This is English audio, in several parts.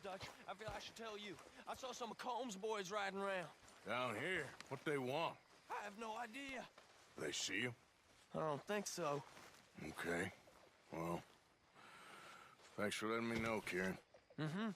Dutch. I feel I should tell you. I saw some of Combs' boys riding around. Down here? What they want? I have no idea. They see you? I don't think so. Okay. Well, thanks for letting me know, Kieran. Mm-hmm.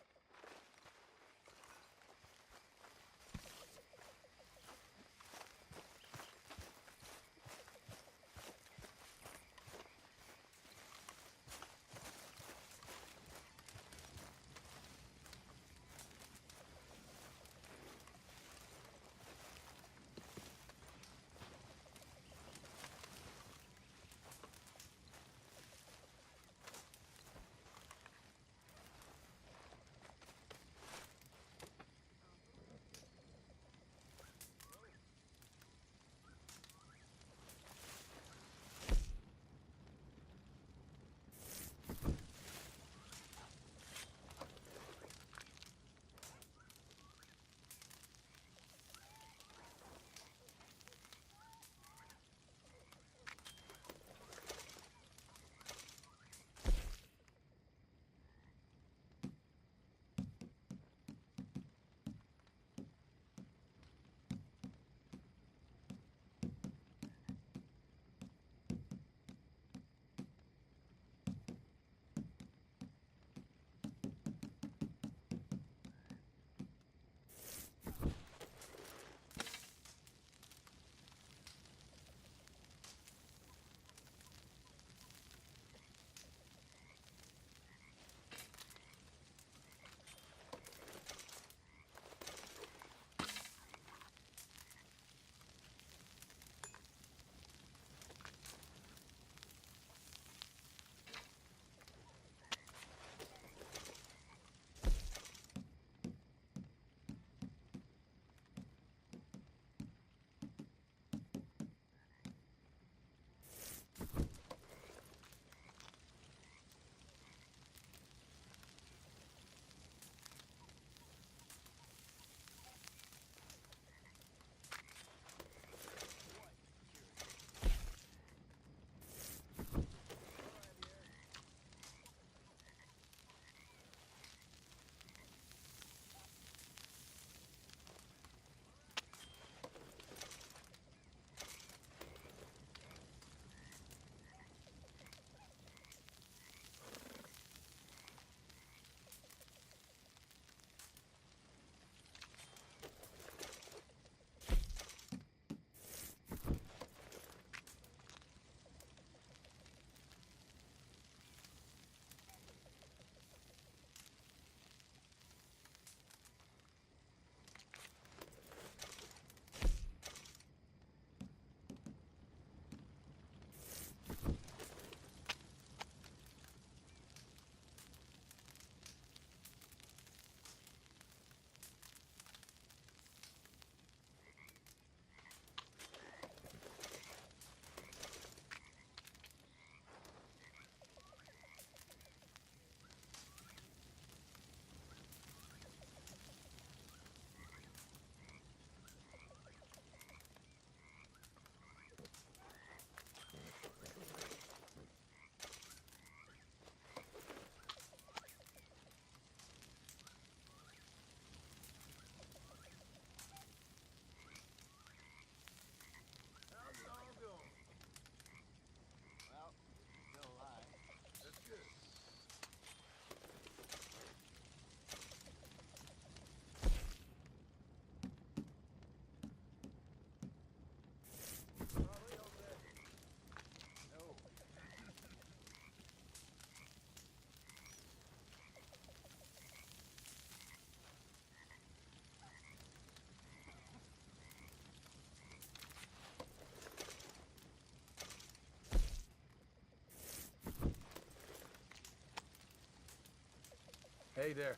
Hey there.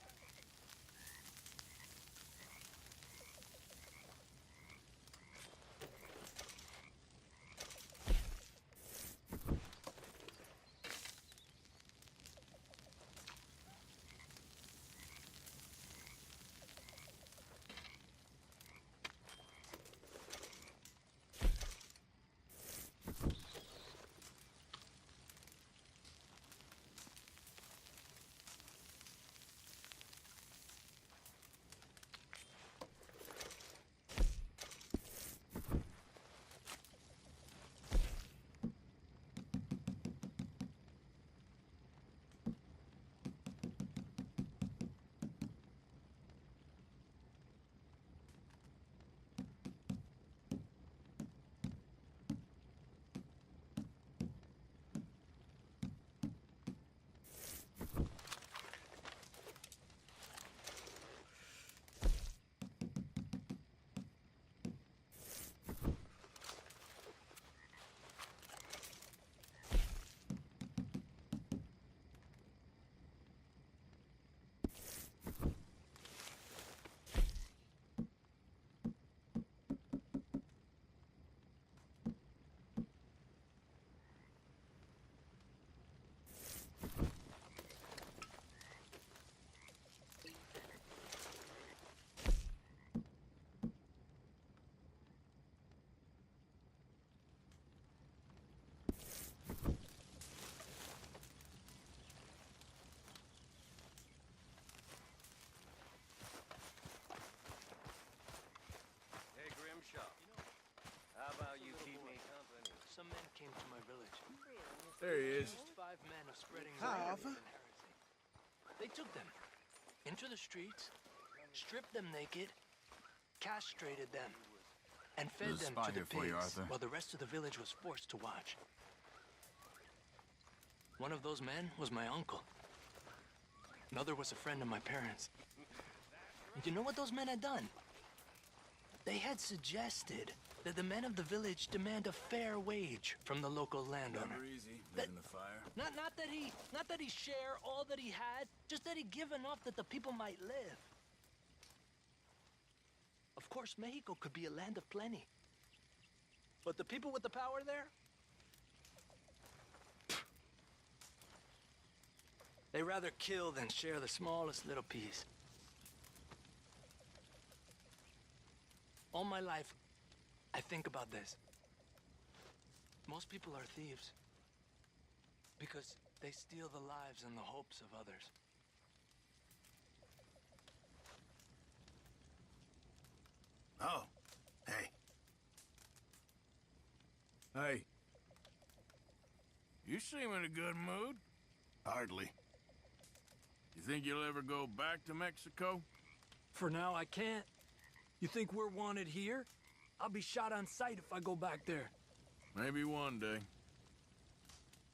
some men came to my village. There he is. 5 men of spreading Hi, rumors Arthur. and heresy. They took them into the streets, stripped them naked, castrated them, and fed There's a them spot to the here for you, pigs, Arthur. while the rest of the village was forced to watch. One of those men was my uncle. Another was a friend of my parents. You know what those men had done? They had suggested that the men of the village demand a fair wage from the local landowner. Never easy, That- in the fire. Not that he share all that he had, just that he give enough that the people might live. Of course, Mexico could be a land of plenty. But the people with the power there? They rather kill than share the smallest little piece. All my life, I think about this. Most people are thieves because they steal the lives and the hopes of others. Oh, hey. Hey. You seem in a good mood. Hardly. You think you'll ever go back to Mexico? For now, I can't. You think we're wanted here? I'll be shot on sight if I go back there. Maybe one day.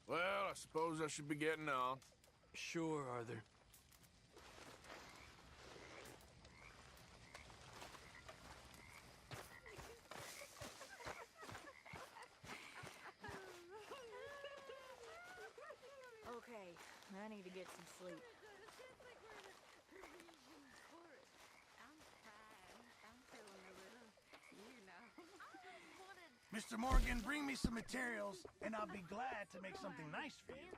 Well, I suppose I should be getting on. Sure, Arthur. Okay, I need to get some sleep. Mr. Morgan, bring me some materials, and I'll be glad to make something nice for you.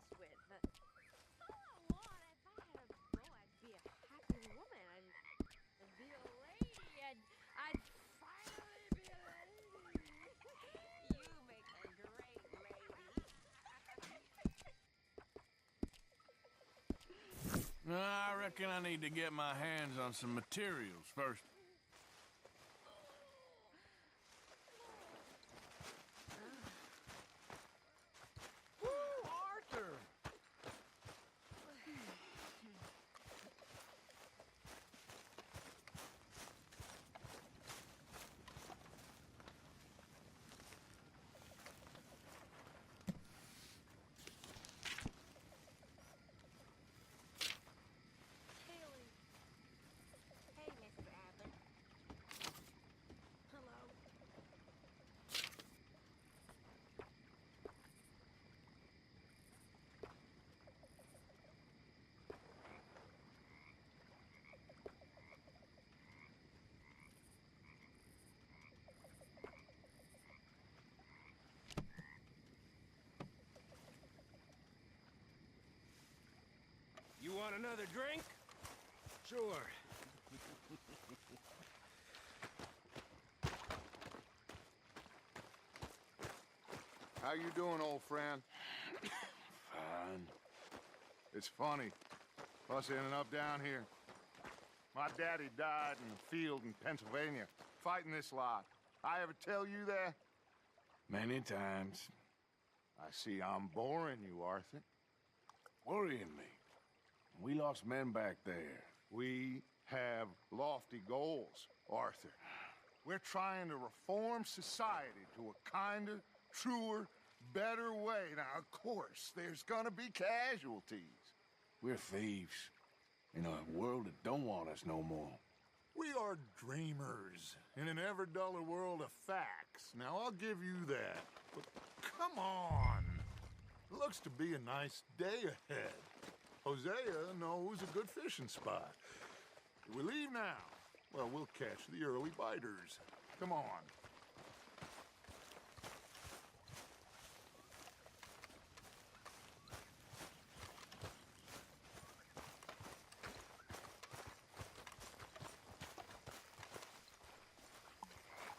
I reckon I need to get my hands on some materials first. Arthur! Hey, Mr. Abbott. Hello. You want another drink? Sure. How you doing, old friend? Fine. It's funny, us ending up down here. My daddy died in the field in Pennsylvania, fighting this lot. I ever tell you that? Many times. I see I'm boring you, Arthur. Worrying me. We lost men back there. We have lofty goals, Arthur. We're trying to reform society to a kinder, truer, better way. Now, of course, there's gonna be casualties. We're thieves. In a world that don't want us no more. We are dreamers in an ever duller world of facts. Now, I'll give you that. But come on. Looks to be a nice day ahead. Hosea knows a good fishing spot. If we leave now, well, we'll catch the early biters. Come on.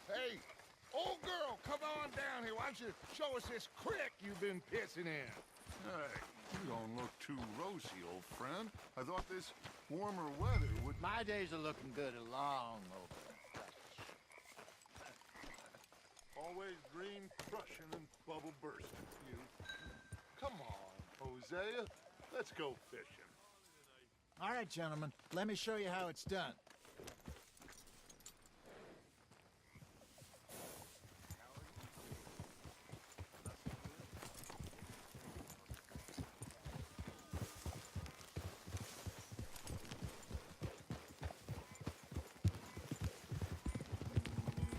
Hey, old girl, come on down here. Why don't you show us this creek you've been pissing in? Hey, you don't look too rosy, old friend. I thought this warmer weather would... My days are looking good along over. All always green crushing and bubble bursting. You. Come on, Hosea. Let's go fishing. All right, gentlemen. Let me show you how it's done.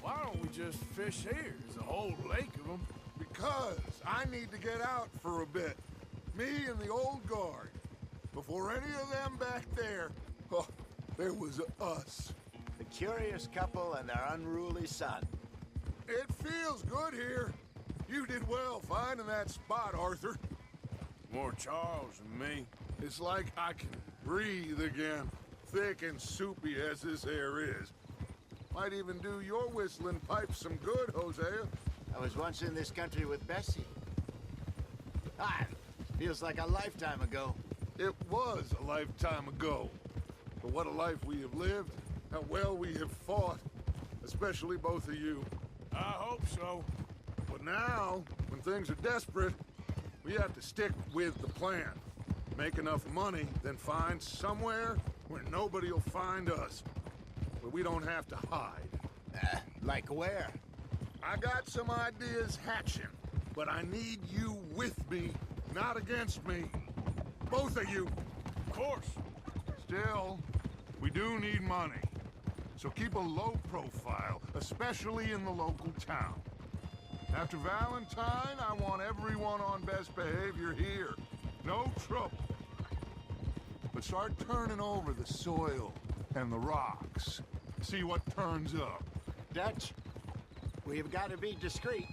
Why don't we just fish here? There's a whole lake of them. Because I need to get out for a bit. Me and the old guard. Before any of them back there, oh, there was us. The curious couple and their unruly son. It feels good here. You did well finding that spot, Arthur. More Charles than me. It's like I can breathe again, thick and soupy as this air is. Might even do your whistling pipes some good, Hosea. I was once in this country with Bessie. Feels like a lifetime ago. It was a lifetime ago. But what a life we have lived, how well we have fought, especially both of you. I hope so. But now, when things are desperate, we have to stick with the plan. Make enough money, then find somewhere where nobody will find us. Where we don't have to hide. Like where? I got some ideas hatching, but I need you with me, not against me. Both of you. Of course. Still, we do need money. So keep a low profile, especially in the local town. After Valentine, I want everyone on best behavior here. No trouble. But start turning over the soil and the rocks. See what turns up. Dutch, we've got to be discreet.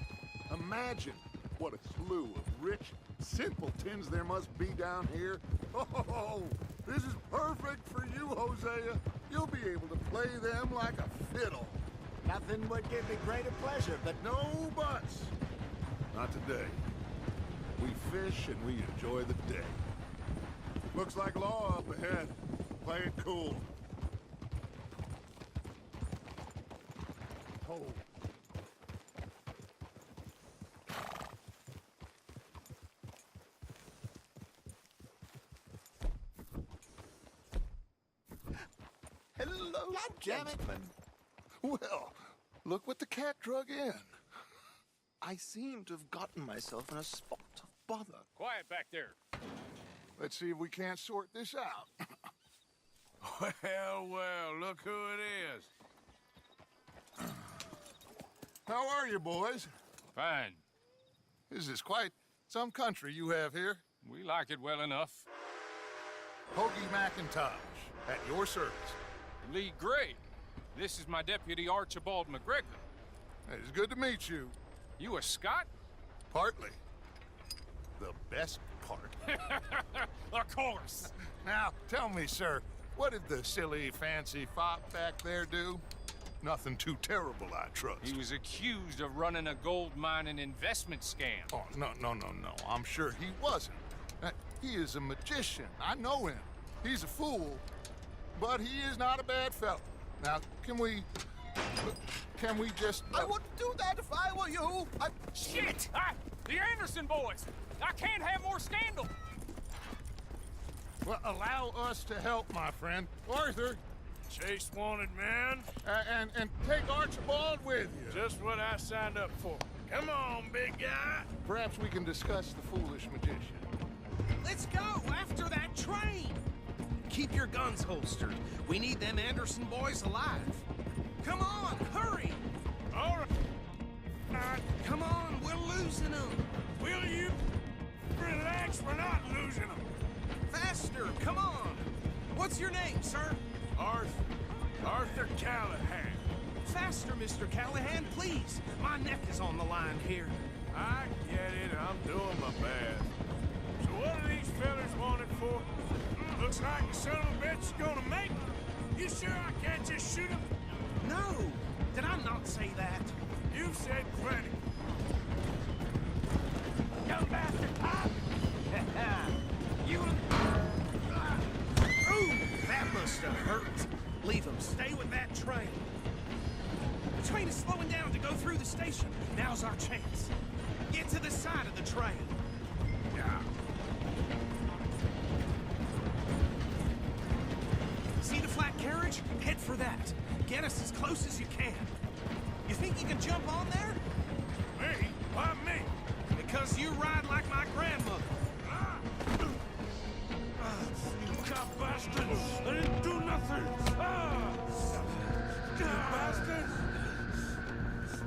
Imagine what a slew of rich simpletons there must be down here. Oh, this is perfect for you, Hosea. You'll be able to play them like a fiddle. Nothing would give me greater pleasure, but No buts. Not today. We fish and we enjoy the day. Looks like law up ahead. Play it cool. Oh. hello, gentlemen. Well, look what the cat drug in. I seem to have gotten myself in a spot of bother. Quiet back there. Let's see if we can't sort this out. Well, look who it is. How are you, boys? Fine. This is quite some country you have here. We like it well enough. Hoagie McIntosh, at your service. Lee Gray. This is my deputy Archibald McGregor. It's good to meet you. You a Scot? Partly. The best part. Of course. Now, tell me, sir, what did the silly, fancy fop back there do? Nothing too terrible, I trust. He was accused of running a gold mining investment scam. Oh, no. I'm sure he wasn't. He is a magician. I know him. He's a fool, but he is not a bad fellow. Now, can we just... I wouldn't do that if I were you. Shit! The Anderson boys! I can't have more scandal! Well, allow us to help, my friend. Arthur, Chase wanted man. and take Archibald with you. Just what I signed up for. Come on, big guy. Perhaps we can discuss the foolish magician. Let's go after that train! Keep your guns holstered. We need them Anderson boys alive. Come on, hurry! All right. Come on, we're losing them. Will you relax? We're not losing them. Faster, come on. What's your name, sir? Arthur Callahan. Faster, Mr. Callahan, please. My neck is on the line here. I get it. I'm doing my best. So what are these fellas wanted for? Looks like the son of a bitch is gonna make it. You sure I can't just shoot him? No, did I not say that? You've said plenty. Go bastard, huh? You... Ooh, that must have hurt. Leave them. Stay with that train. The train is slowing down to go through the station. Now's our chance. Get to the side of the train. Yeah. See the flat carriage? Head for that. Get us as close as you can. You think you can jump on there? Me? Why me? Because you ride like my grandmother. You cop bastards! I didn't do nothing! You bastards!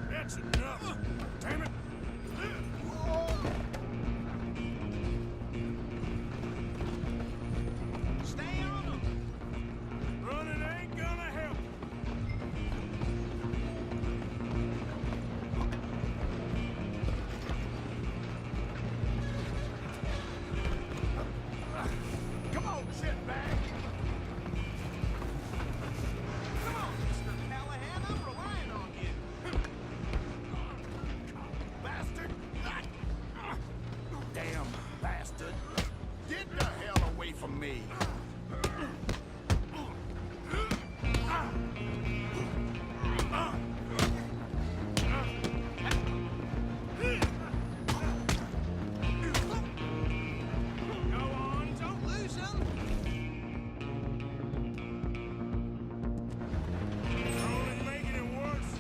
That's enough! Damn it! Stay on them! Running ain't gonna help! Come on, shitbag! Come on, Mr. Callahan, I'm relying on you. Bastard! Damn bastard! Get the hell away from me! Go on, don't lose them. Only making it worse.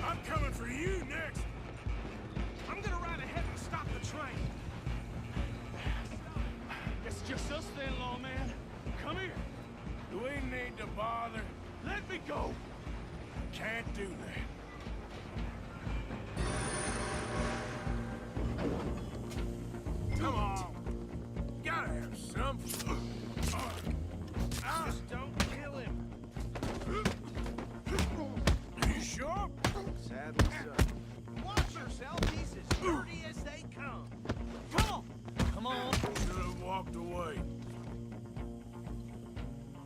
I'm coming for you next. I'm gonna ride ahead and stop the train. It's just us then, lawman. Come here. Do we need to bother? Let me go. Can't do that. Come on. Gotta have some fun. Just don't kill him. You sure? Sadly so. Watch yourself. He's as dirty as they come. Come on. Come on. Should have walked away.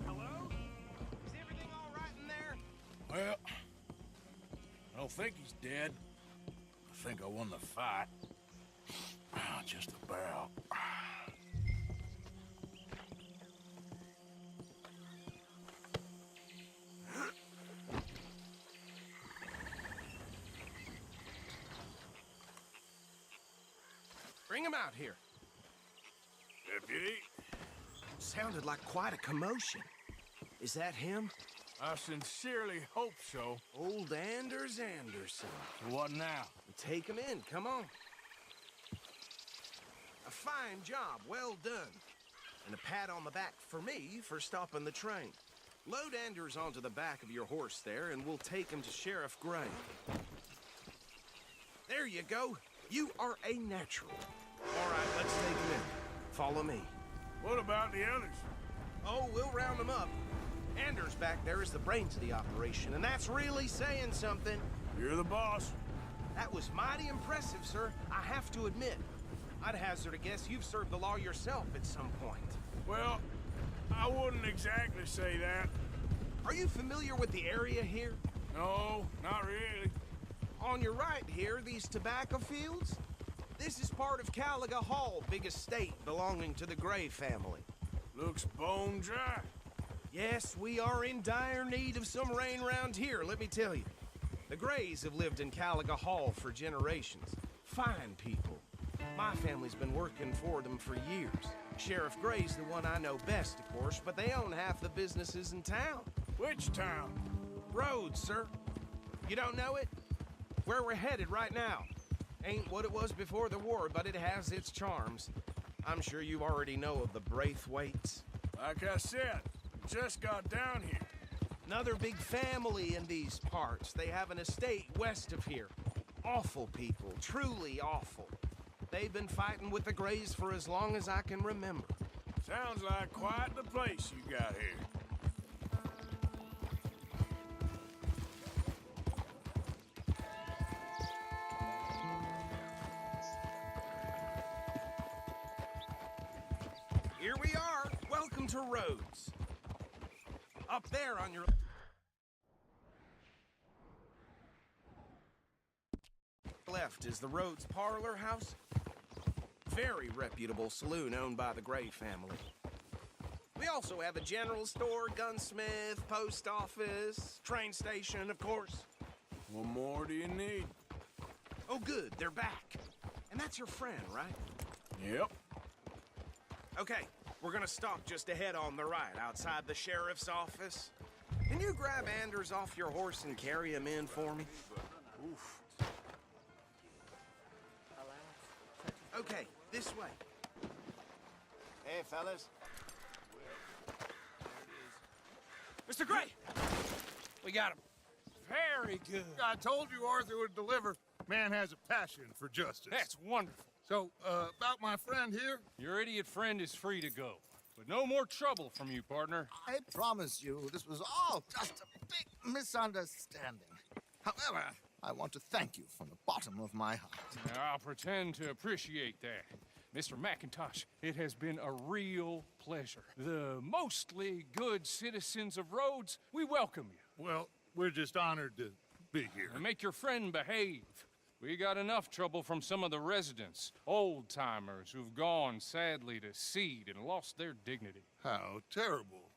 Hello? Is everything all right in there? Well, I don't think he's dead. I think I won the fight. Just about. Bring him out here. Deputy, Sounded like quite a commotion. Is that him? I sincerely hope so. Old Anders Anderson. What now? Take him in, come on. A fine job, well done. And a pat on the back for me for stopping the train. Load Anders onto the back of your horse there, and we'll take him to Sheriff Gray. There you go. You are a natural. All right, let's take him in. Follow me. What about the others? Oh, we'll round them up. Anders back there is the brains of the operation, and that's really saying something. You're the boss. That was mighty impressive, sir. I have to admit. I'd hazard a guess you've served the law yourself at some point. Well, I wouldn't exactly say that. Are you familiar with the area here? No, not really. On your right here, these tobacco fields? This is part of Caliga Hall, big estate belonging to the Gray family. Looks bone dry. Yes, we are in dire need of some rain round here, let me tell you. The Grays have lived in Caliga Hall for generations. Fine people. My family's been working for them for years. Sheriff Gray's the one I know best, of course, but they own half the businesses in town. Which town? Rhodes, sir. You don't know it? Where we're headed right now. Ain't what it was before the war, but it has its charms. I'm sure you already know of the Braithwaites. Like I said, just got down here. Another big family in these parts. They have an estate west of here. Awful people, truly awful. They've been fighting with the Grays for as long as I can remember. Sounds like quite the place you got here. Here we are. Welcome to Rhodes. Up there on your left is the Rhodes Parlor House. Very reputable saloon owned by the Gray family. We also have a general store, gunsmith, post office, train station, of course. What more do you need? Oh, good, they're back. And that's your friend, right? Yep. Okay, we're gonna stop just ahead on the right, outside the sheriff's office. Can you grab Anders off your horse and carry him in for me? Oof. Okay, this way. Hey, fellas. Mr. Gray! We got him. Very good. I told you Arthur would deliver. Man has a passion for justice. That's wonderful. So, about my friend here? Your idiot friend is free to go. But no more trouble from you, partner. I promise you, this was all just a big misunderstanding. However, I want to thank you from the bottom of my heart. I'll pretend to appreciate that. Mr. McIntosh, it has been a real pleasure. The mostly good citizens of Rhodes, we welcome you. Well, we're just honored to be here. And make your friend behave. We got enough trouble from some of the residents, old-timers who've gone, sadly, to seed and lost their dignity. How terrible.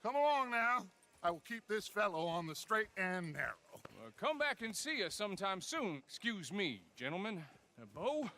Come along now. I will keep this fellow on the straight and narrow. Come back and see us sometime soon. Excuse me, gentlemen. Bo,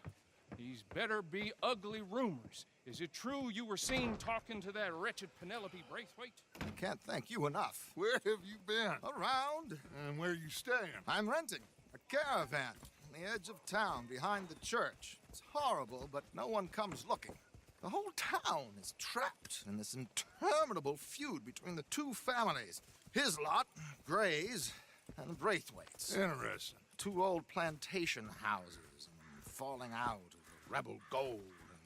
these better be ugly rumors. Is it true you were seen talking to that wretched Penelope Braithwaite? I can't thank you enough. Where have you been? Around. And where you staying? I'm renting a caravan on the edge of town behind the church. It's horrible, but no one comes looking. The whole town is trapped in this interminable feud between the two families. His lot, Gray's, and Braithwaite's. Interesting. Two old plantation houses, and falling out of rebel gold,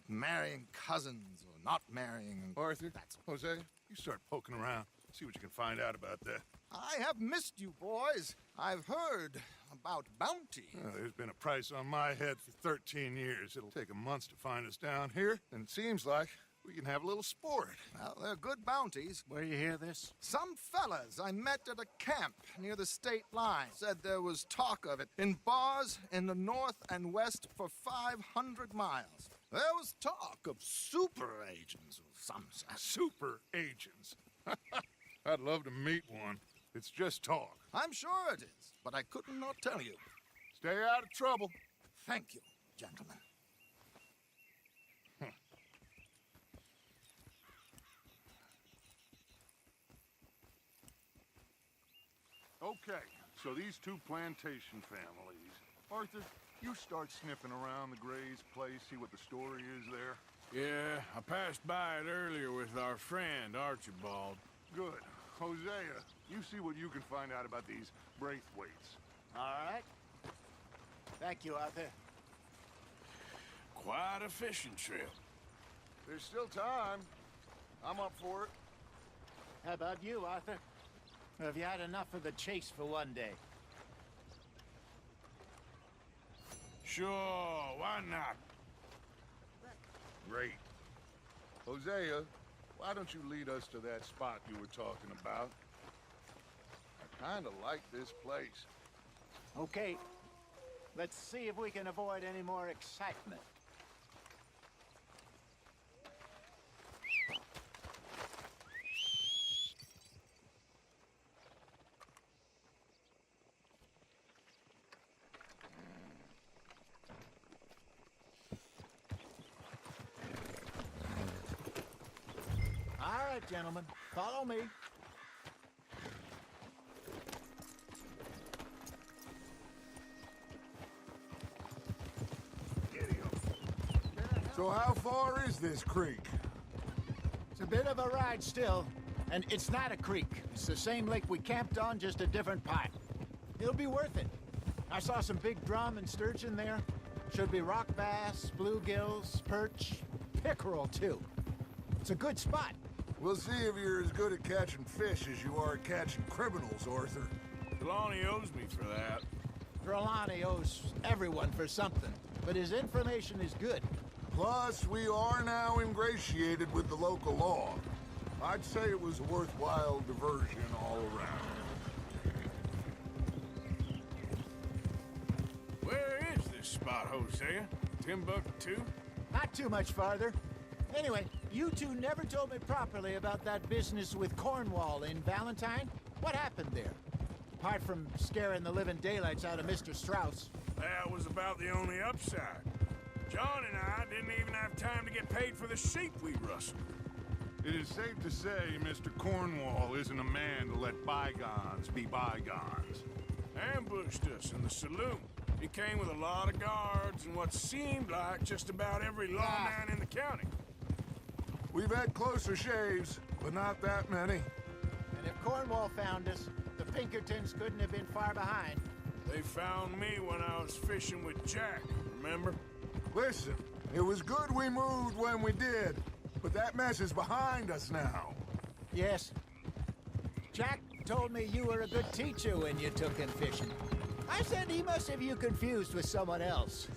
and marrying cousins or not marrying. Arthur, Jose, you start poking around. See what you can find out about that. I have missed you, boys. I've heard about bounty. There's been a price on my head for 13 years. It'll take a month to find us down here, and it seems like we can have a little sport. Well, they're good bounties. Where you hear this? Some fellas I met at a camp near the state line said there was talk of it in bars in the north and west for 500 miles. There was talk of super agents of some sort. Super agents. I'd love to meet one. It's just talk. I'm sure it is, but I could not tell you. Stay out of trouble. Thank you, gentlemen. Okay, so these two plantation families. Arthur, you start sniffing around the Gray's place, see what the story is there. Yeah, I passed by it earlier with our friend, Archibald. Good. Hosea, you see what you can find out about these Braithwaites. All right. Thank you, Arthur. Quite a fishing trip. There's still time. I'm up for it. How about you, Arthur? Have you had enough of the chase for one day? Sure, why not? Great. Hosea, why don't you lead us to that spot you were talking about? I kind of like this place. Okay. Let's see if we can avoid any more excitement. All right, gentlemen, follow me. So how far is this creek? It's a bit of a ride still, and it's not a creek. It's the same lake we camped on, just a different pipe. It'll be worth it. I saw some big drum and sturgeon there. Should be rock bass, bluegills, perch, pickerel too. It's a good spot. We'll see if you're as good at catching fish as you are at catching criminals, Arthur. Trelawney owes me for that. Trelawney owes everyone for something, but his information is good. Plus, we are now ingratiated with the local law. I'd say it was a worthwhile diversion all around. Where is this spot, Hosea? Timbuktu? Not too much farther. Anyway, You two never told me properly about that business with Cornwall in Valentine. What happened there? Apart from scaring the living daylights out of Mr. Strauss. That was about the only upside. John and I didn't even have time to get paid for the sheep we rustled. It is safe to say Mr. Cornwall isn't a man to let bygones be bygones. Ambushed us in the saloon. He came with a lot of guards and what seemed like just about every lawman in the county. We've had closer shaves, but not that many. And if Cornwall found us, the Pinkertons couldn't have been far behind. They found me when I was fishing with Jack, remember? Listen, it was good we moved when we did, but that mess is behind us now. Yes. Jack told me you were a good teacher when you took him fishing. I said he must have you confused with someone else.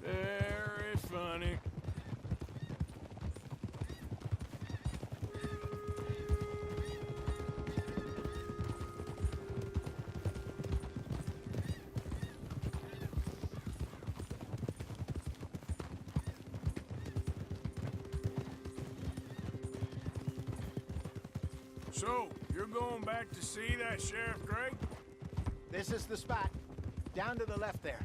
Very funny. So, you're going back to see that Sheriff Gray? This is the spot. Down to the left there.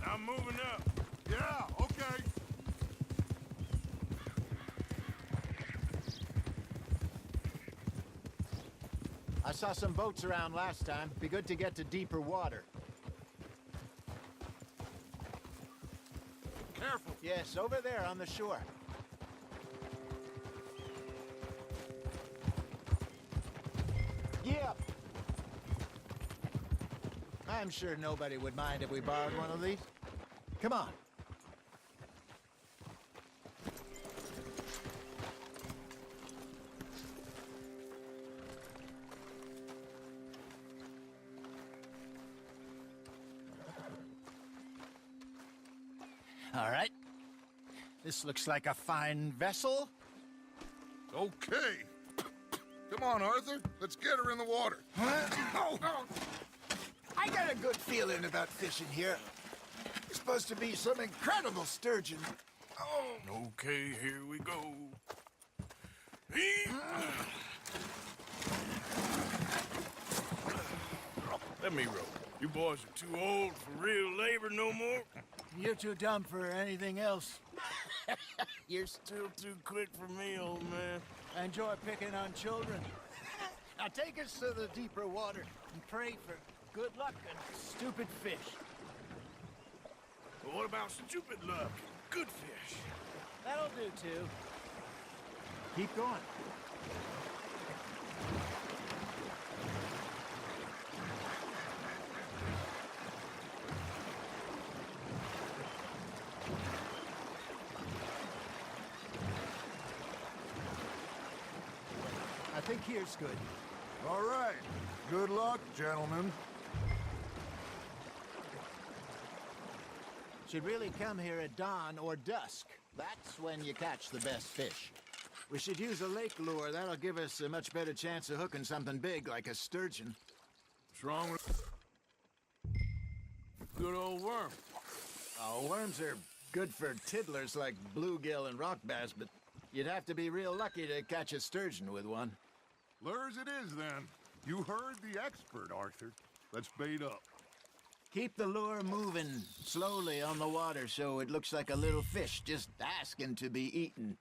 I'm moving up. Yeah, okay. I saw some boats around last time. Be good to get to deeper water. Careful. Yes, over there on the shore. Yeah. I'm sure nobody would mind if we borrowed one of these. Come on. All right. This looks like a fine vessel. Okay. Come on, Arthur. Let's get her in the water. Oh. I got a good feeling about fishing here. It's supposed to be some incredible sturgeon. Oh. Okay, here we go. Let me row. You boys are too old for real labor no more. You're too dumb for anything else. You're still too quick for me, old man. I enjoy picking on children. Now take us to the deeper water and pray for good luck and stupid fish. But what about stupid luck and good fish? That'll do, too. Keep going. I think here's good. All right. Good luck, gentlemen. Should really come here at dawn or dusk. That's when you catch the best fish. We should use a lake lure. That'll give us a much better chance of hooking something big like a sturgeon. What's wrong with good old worm? Oh, worms are good for tiddlers like bluegill and rock bass, but you'd have to be real lucky to catch a sturgeon with one. Lures it is, then. You heard the expert, Arthur. Let's bait up. Keep the lure moving slowly on the water so it looks like a little fish just asking to be eaten.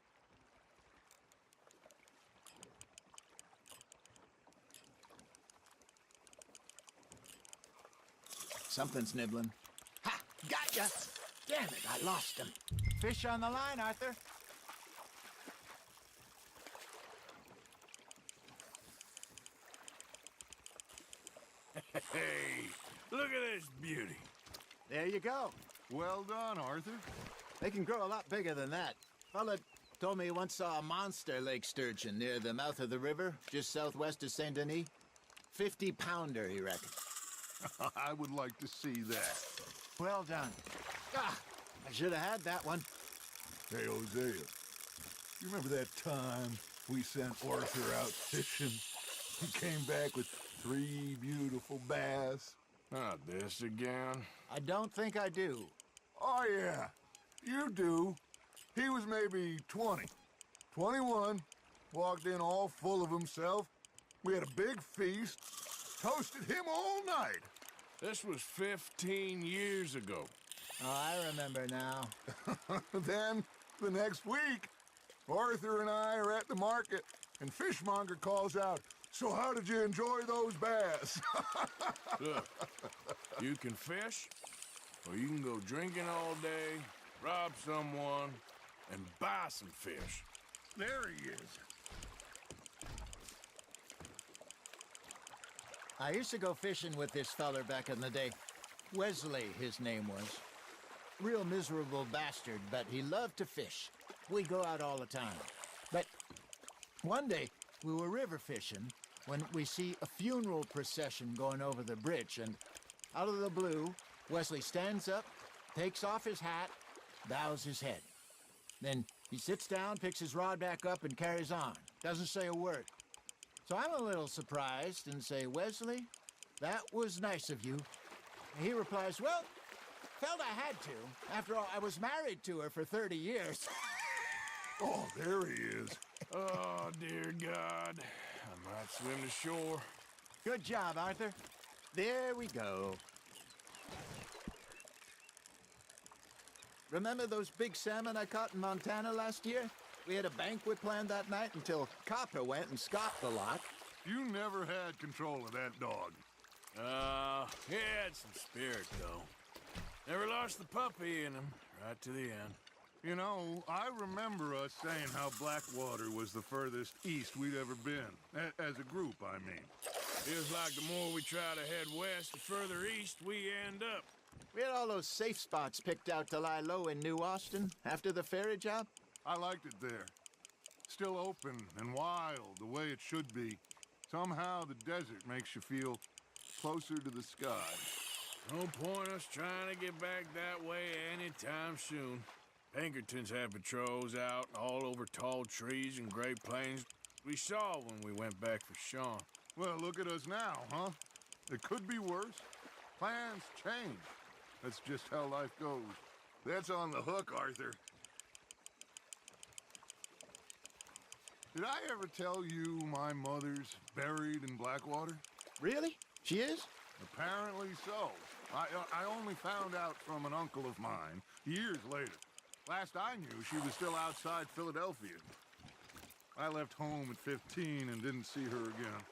Something's nibbling. Ha! Gotcha! Damn it, I lost him. Fish on the line, Arthur. Hey, look at this beauty. There you go. Well done, Arthur. They can grow a lot bigger than that. Fella told me he once saw a monster lake sturgeon near the mouth of the river, just southwest of Saint Denis. 50-pounder, he reckoned. I would like to see that. Well done. Ah, I should have had that one. Hey, Hosea, you remember that time we sent Arthur out fishing? He came back with 3 beautiful bass. Not this again. I don't think I do. Oh, yeah, you do. He was maybe 20, 21, walked in all full of himself. We had a big feast, toasted him all night. This was 15 years ago. Oh, I remember now. Then, the next week, Arthur and I are at the market, and Fishmonger calls out, "So how did you enjoy those bass?" Look, you can fish, or you can go drinking all day, rob someone, and buy some fish. There he is. I used to go fishing with this feller back in the day. Wesley, his name was. Real miserable bastard, but he loved to fish. We go out all the time. But one day, we were river fishing when we see a funeral procession going over the bridge, and out of the blue, Wesley stands up, takes off his hat, bows his head. Then he sits down, picks his rod back up, and carries on. Doesn't say a word. So I'm a little surprised and say, "Wesley, that was nice of you." And he replies, "Well, felt I had to. After all, I was married to her for 30 years. Oh, there he is. Oh, dear God. I might swim to shore. Good job, Arthur. There we go. Remember those big salmon I caught in Montana last year? We had a banquet planned that night until Copper went and scoffed a lot. You never had control of that dog. He had some spirit, though. Never lost the puppy in him, right to the end. You know, I remember us saying how Blackwater was the furthest east we'd ever been. As a group, I mean. Feels like the more we try to head west, the further east we end up. We had all those safe spots picked out to lie low in New Austin after the ferry job. I liked it there. Still open and wild, the way it should be. Somehow the desert makes you feel closer to the sky. No point us trying to get back that way anytime soon. Pinkertons had patrols out all over tall trees and Great Plains. We saw when we went back for Sean. Well, look at us now, huh? It could be worse. Plans change. That's just how life goes. That's on the hook, Arthur. Did I ever tell you my mother's buried in Blackwater? Really? She is? Apparently so. I only found out from an uncle of mine years later. Last I knew, she was still outside Philadelphia. I left home at 15 and didn't see her again.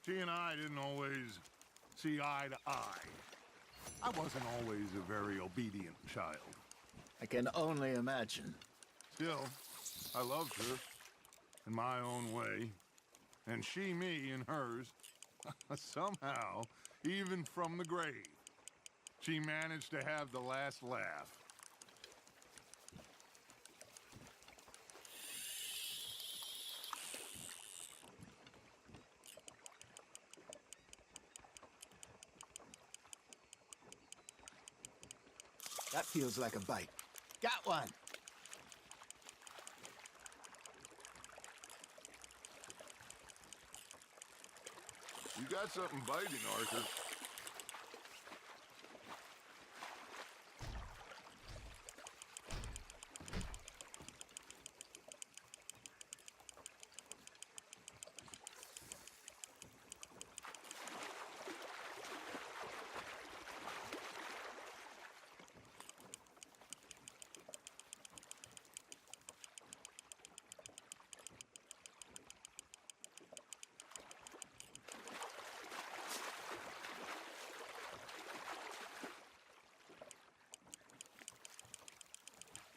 She and I didn't always see eye to eye. I wasn't always a very obedient child. I can only imagine. Still, I loved her in my own way, and she me in hers. Somehow, even from the grave, she managed to have the last laugh. That feels like a bite. Got one. You got something biting, Arthur.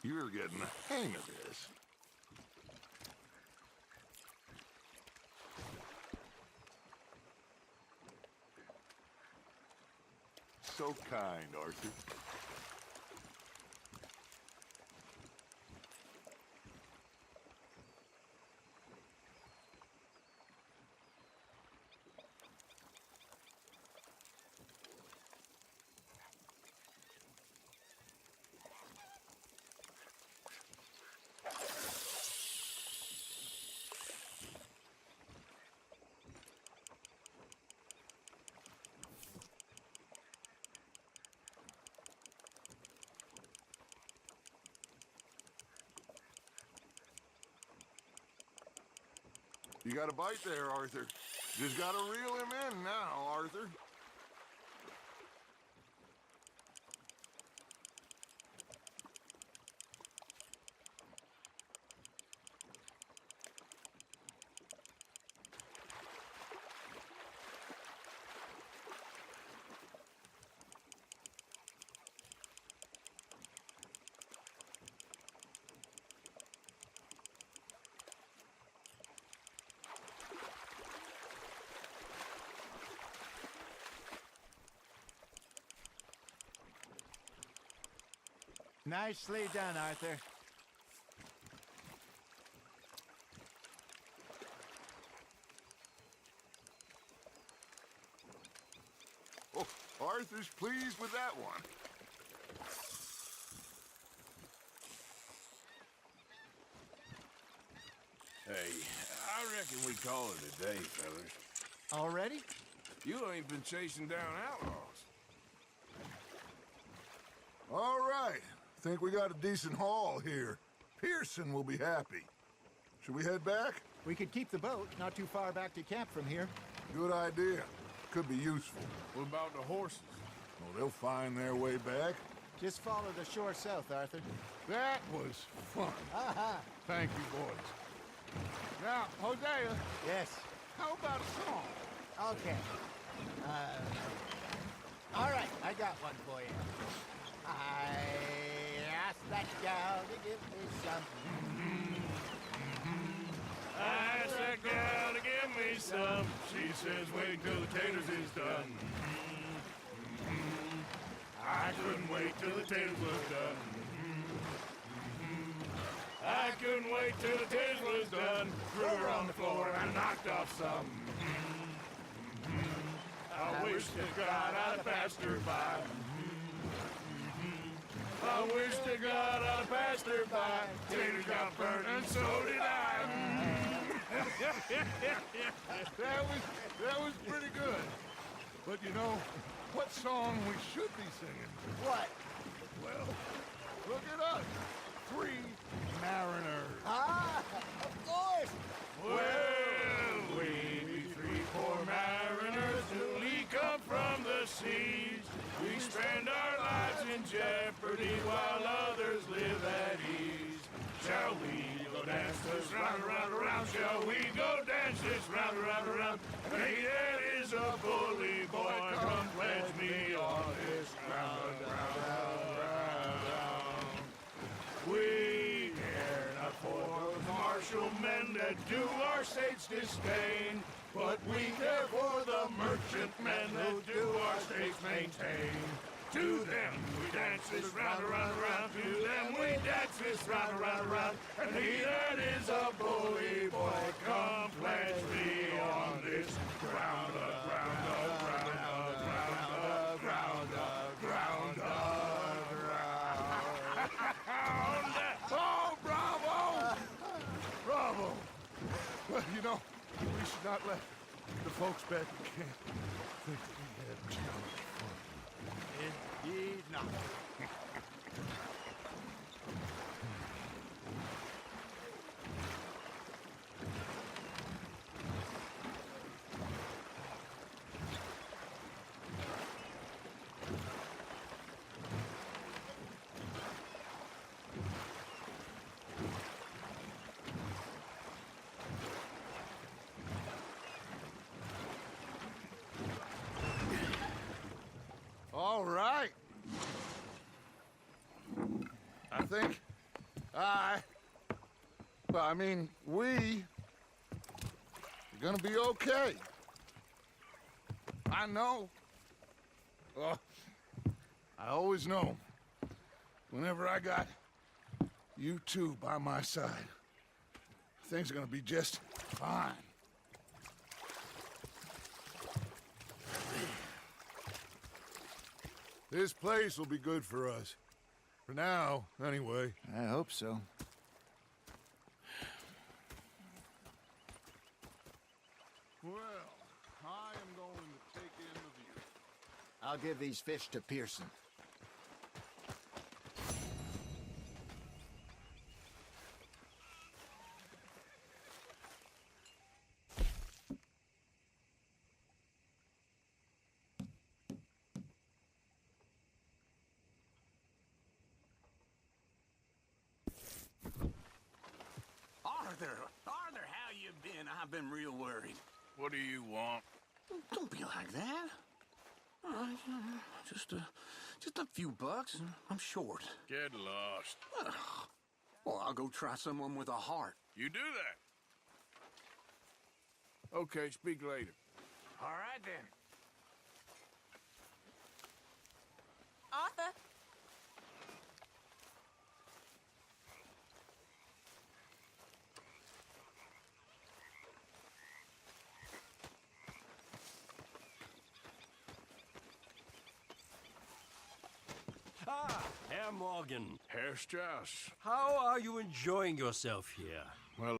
You're getting the hang of this. So kind, Arthur. You got a bite there, Arthur. Just gotta reel him in now, Arthur. Nicely done, Arthur. Oh, Arthur's pleased with that one. Hey, I reckon we call it a day, fellas. Already? You ain't been chasing down outlaws. All right. Think we got a decent haul here. Pearson will be happy. Should we head back? We could keep the boat not too far back to camp from here. Good idea. Could be useful. What about the horses? Well, they'll find their way back. Just follow the shore south, Arthur. That was fun. Aha! Thank you, boys. Now, Hosea, Yes. how about a song? Okay. All right, I got one for you. I asked that gal to give me some. I asked that gal to give me some. She says, wait till the taters is done. I couldn't wait till the taters was done. I couldn't wait till the taters was done. Threw her on the floor and knocked off some. I wish to God I'd have passed her by. I wish to God I'd have passed her by. Taters got burned and so did I. That was pretty good. But you know, what song we should be singing? What? Well, look at us. 3 mariners. Ah, of course. Well, we be 3 poor mariners newly come from the seas. We spend our lives in jeopardy while others live at ease. Shall we go dance this round, around, around? Shall we go dance this round, around, around? Hey, that is a bully boy. Come pledge me on this ground, ground. We care not for the martial men that do our state's disdain, but we care for the merchant men that do our state's maintain. To them we dance this round, around, around. To them we dance this round, around, around. And he that is a bully boy, come pledge me on this ground, ground, ground, ground, ground, ground, ground. Oh, bravo! Bravo! Well, you know, we should not let the folks back in camp think that we had too much fun. Indeed not. All right. I think we are gonna be okay. I know. I always know. Whenever I got you two by my side, things are gonna be just fine. This place will be good for us. For now, anyway. I hope so. Well, I am going to take in the view. I'll give these fish to Pearson. been real worried. What do you want? Don't be like that. Just a few bucks, and I'm short. Get lost. Well, I'll go try someone with a heart. You do that. Okay, speak later. All right, then. Arthur. Ah, Herr Morgan. Herr Strauss. How are you enjoying yourself here?